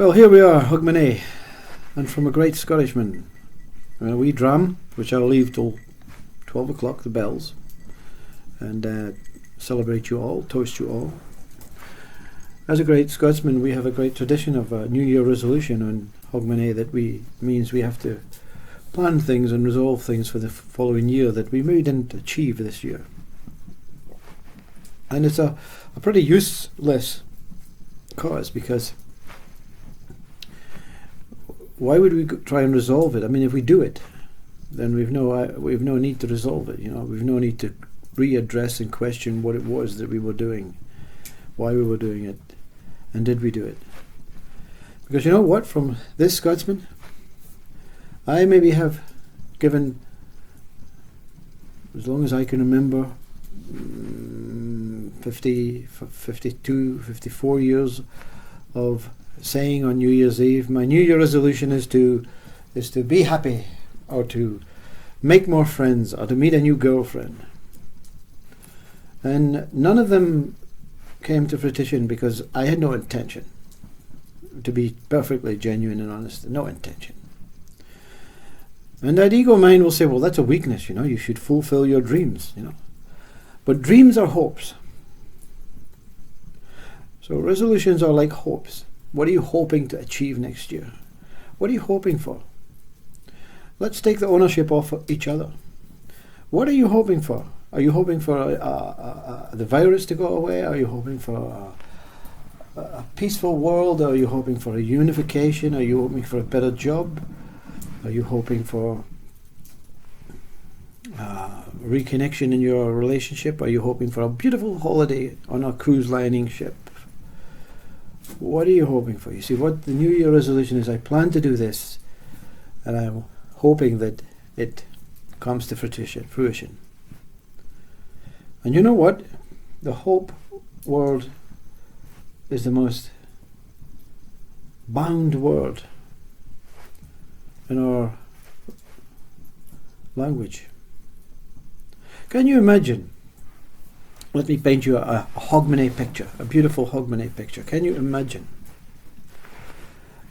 Well, here we are, Hogmany, and from a great Scottishman. We drum, which I'll leave till 12 o'clock, the bells, and celebrate you all, toast you all. As a great Scotsman, we have a great tradition of a New Year resolution on Hogmany that means we have to plan things and resolve things for the following year that we maybe didn't achieve this year. And it's a pretty useless cause, because why would we try and resolve it? I mean, if we do it, then we've no need to resolve it. We've no need to readdress and question what it was that we were doing, why we were doing it, and did we do it? Because you know what? From this Scotsman, I maybe have given, as long as I can remember, 52, 54 years of saying on New Year's Eve, my New Year resolution is to be happy, or to make more friends, or to meet a new girlfriend. And none of them came to fruition because I had no intention. To be perfectly genuine and honest, no intention. And that ego mind will say, well, that's a weakness, you should fulfill your dreams, But dreams are hopes. So resolutions are like hopes. What are you hoping to achieve next year? What are you hoping for? Let's take the ownership off of each other. What are you hoping for? Are you hoping for the virus to go away? Are you hoping for a peaceful world? Are you hoping for a unification? Are you hoping for a better job? Are you hoping for reconnection in your relationship? Are you hoping for a beautiful holiday on a cruise lining ship? What are you hoping for? You see, what the New Year resolution is, I plan to do this, and I'm hoping that it comes to fruition. And you know what? The hope world is the most bound word in our language. Can you imagine? Let me paint you a Hogmany picture, a beautiful Hogmany picture. Can you imagine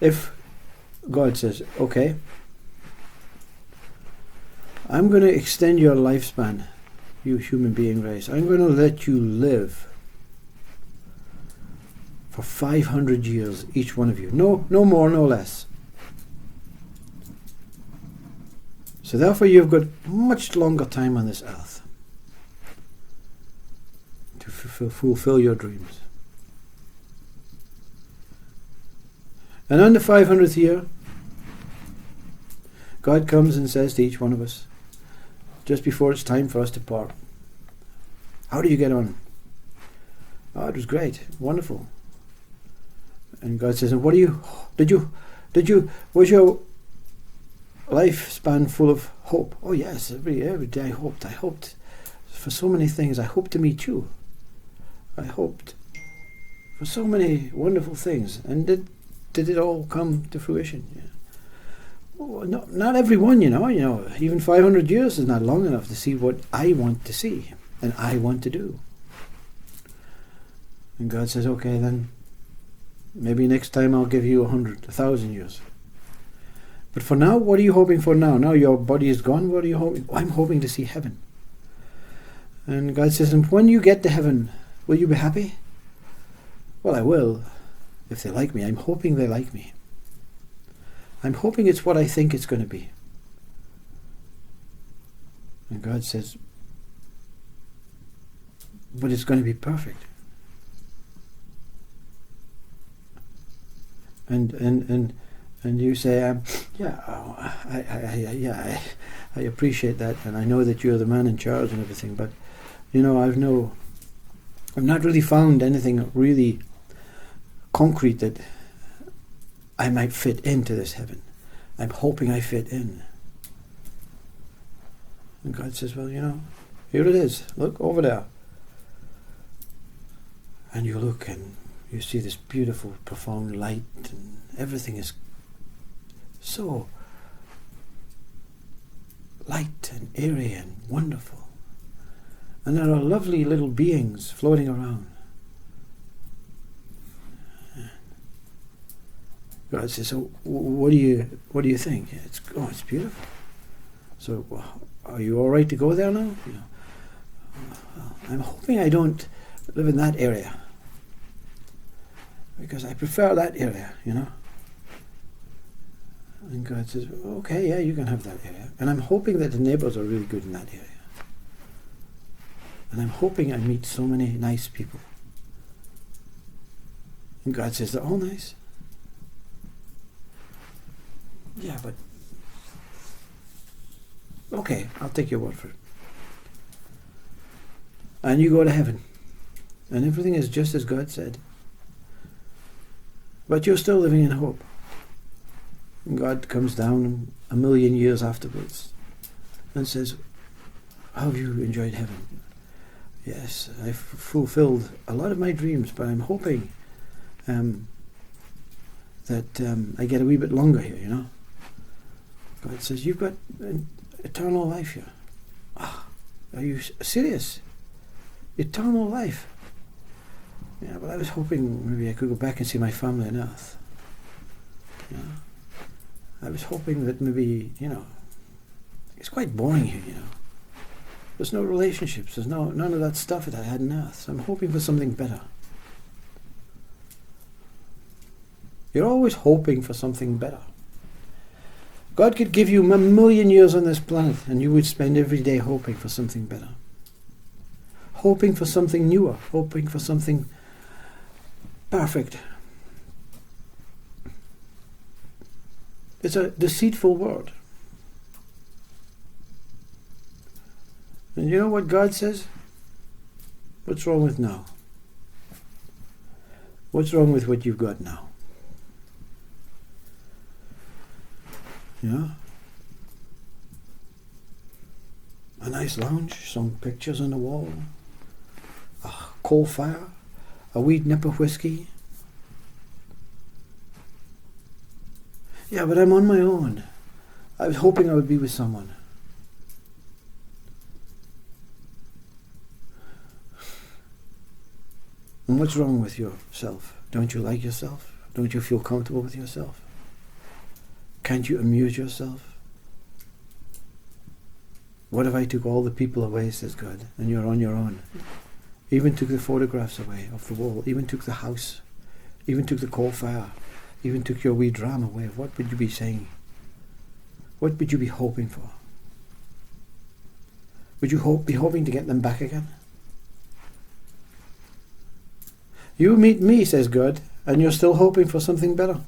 if God says, okay, I'm going to extend your lifespan, you human being race. I'm going to let you live for 500 years, each one of you. No more, no less. So therefore you've got much longer time on this earth to fulfill your dreams. And on the 500th year, God comes and says to each one of us, just before it's time for us to part, how did you get on? Oh, it was great, wonderful. And God says, and was your lifespan full of hope? Oh yes, every day I hoped for so many things. I hoped to meet you. I hoped for so many wonderful things. And did it all come to fruition? Yeah. Oh, not everyone, even 500 years is not long enough to see what I want to see and I want to do. And God says, okay, then maybe next time I'll give you 1,000 years. But for now, what are you hoping for now? Now your body is gone, what are you hoping? Oh, I'm hoping to see heaven. And God says, and when you get to heaven, will you be happy? Well, I will, if they like me. I'm hoping they like me. I'm hoping it's what I think it's going to be. And God says, but it's going to be perfect. And you say, I appreciate that, and I know that you're the man in charge and everything, but I've not really found anything really concrete that I might fit into this heaven. I'm hoping I fit in. And God says, well, here it is. Look over there. And you look and you see this beautiful, profound light, and everything is so light and airy and wonderful. And there are lovely little beings floating around. God says, so what do you think? It's beautiful. So are you all right to go there now? I'm hoping I don't live in that area, because I prefer that area, And God says, okay, yeah, you can have that area. And I'm hoping that the neighbors are really good in that area. And I'm hoping I meet so many nice people. And God says, they're all nice. Yeah, but okay, I'll take your word for it. And you go to heaven. And everything is just as God said. But you're still living in hope. And God comes down 1,000,000 years afterwards and says, how have you enjoyed heaven? Yes, I've fulfilled a lot of my dreams, but I'm hoping that I get a wee bit longer here, God says, you've got eternal life here. Are you serious? Eternal life? Yeah, but I was hoping maybe I could go back and see my family on earth. I was hoping that maybe, it's quite boring here, There's no relationships, there's none of that stuff that I had on earth. So I'm hoping for something better. You're always hoping for something better. God could give you 1,000,000 years on this planet and you would spend every day hoping for something better. Hoping for something newer, hoping for something perfect. It's a deceitful word. And you know what God says? What's wrong with now? What's wrong with what you've got now? A nice lounge, some pictures on the wall, a coal fire, a wee nip of whiskey. Yeah, but I'm on my own. I was hoping I would be with someone. And what's wrong with yourself? Don't you like yourself? Don't you feel comfortable with yourself? Can't you amuse yourself? What if I took all the people away, says God, and you're on your own? Even took the photographs away off the wall, even took the house, even took the coal fire, even took your wee dram away. What would you be saying? What would you be hoping for? Would you be hoping to get them back again? You meet me, says God, and you're still hoping for something better.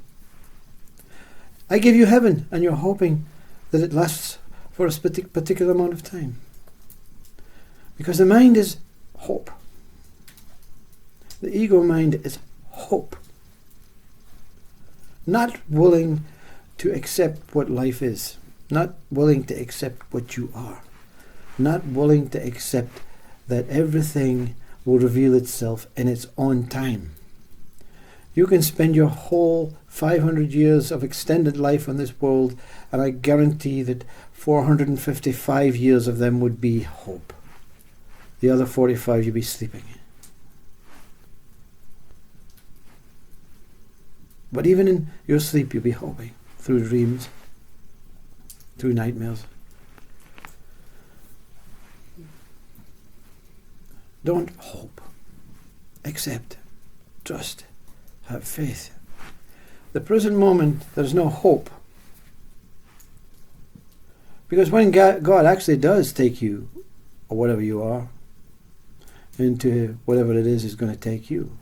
I give you heaven, and you're hoping that it lasts for a particular amount of time. Because the mind is hope. The ego mind is hope. Not willing to accept what life is. Not willing to accept what you are. Not willing to accept that everything will reveal itself in its own time. You can spend your whole 500 years of extended life on this world, and I guarantee that 455 years of them would be hope. The other 45 you'd be sleeping. But even in your sleep you'll be hoping, through dreams, through nightmares. Don't hope. Accept. Trust. Have faith. The present moment, there's no hope. Because when God actually does take you, or whatever you are, into whatever it is He's going to take you,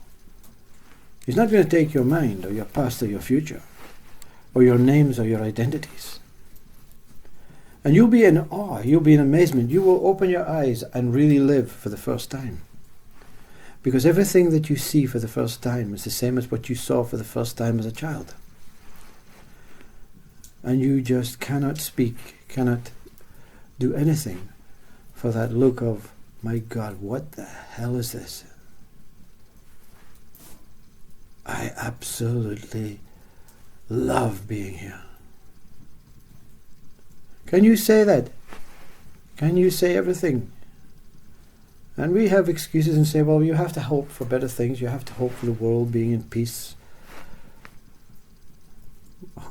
He's not going to take your mind, or your past, or your future, or your names, or your identities. And you'll be in awe, you'll be in amazement, you will open your eyes and really live for the first time. Because everything that you see for the first time is the same as what you saw for the first time as a child. And you just cannot speak, cannot do anything for that look of, my God, what the hell is this? I absolutely love being here. Can you say that? Can you say everything? And we have excuses and say, well, you have to hope for better things. You have to hope for the world being in peace.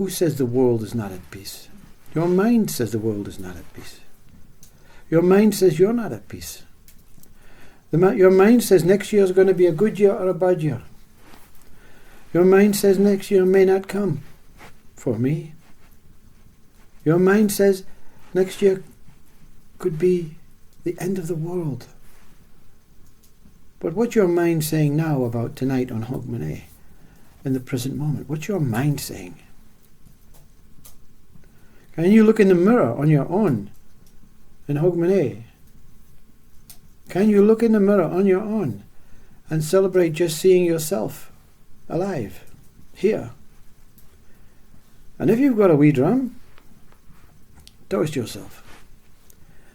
Who says the world is not at peace? Your mind says the world is not at peace. Your mind says you're not at peace. Your mind says next year is going to be a good year or a bad year. Your mind says next year may not come for me. Your mind says next year could be the end of the world. But what's your mind saying now about tonight on Hogmany, in the present moment? What's your mind saying? Can you look in the mirror on your own in Hogmany? Can you look in the mirror on your own and celebrate just seeing yourself alive, here? And if you've got a wee drum, toast yourself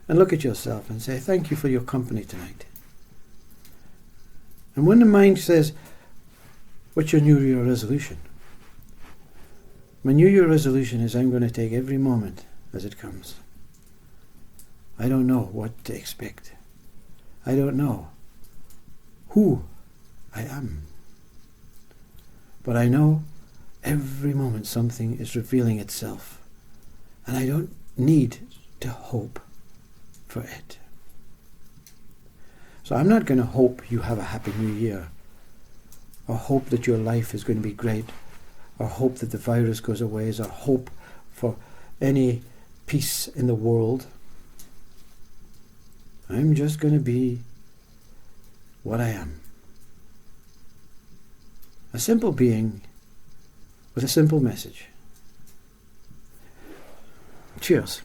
and look at yourself and say, thank you for your company tonight. And when the mind says, what's your New Year resolution? My New Year resolution is I'm going to take every moment as it comes. I don't know what to expect. I don't know who I am. But I know every moment something is revealing itself. And I don't need to hope for it. So I'm not going to hope you have a happy new year, or hope that your life is going to be great, or hope that the virus goes away, or hope for any peace in the world. I'm just going to be what I am. A simple being with a simple message. Cheers.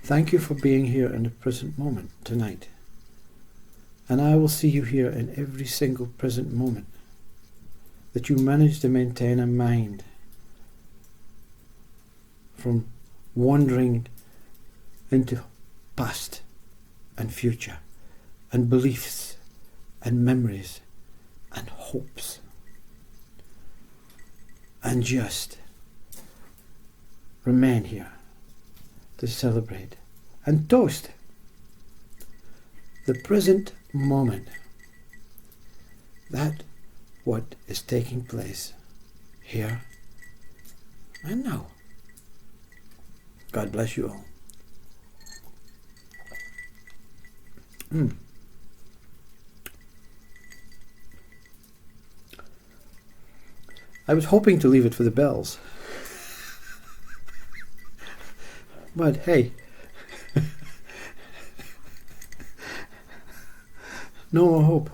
Thank you for being here in the present moment tonight. And I will see you here in every single present moment, that you manage to maintain a mind from wandering into past and future and beliefs and memories and hopes, and just remain here to celebrate and toast the present moment, that what is taking place here and now. God bless you all. I was hoping to leave it for the bells. But hey, no more hope.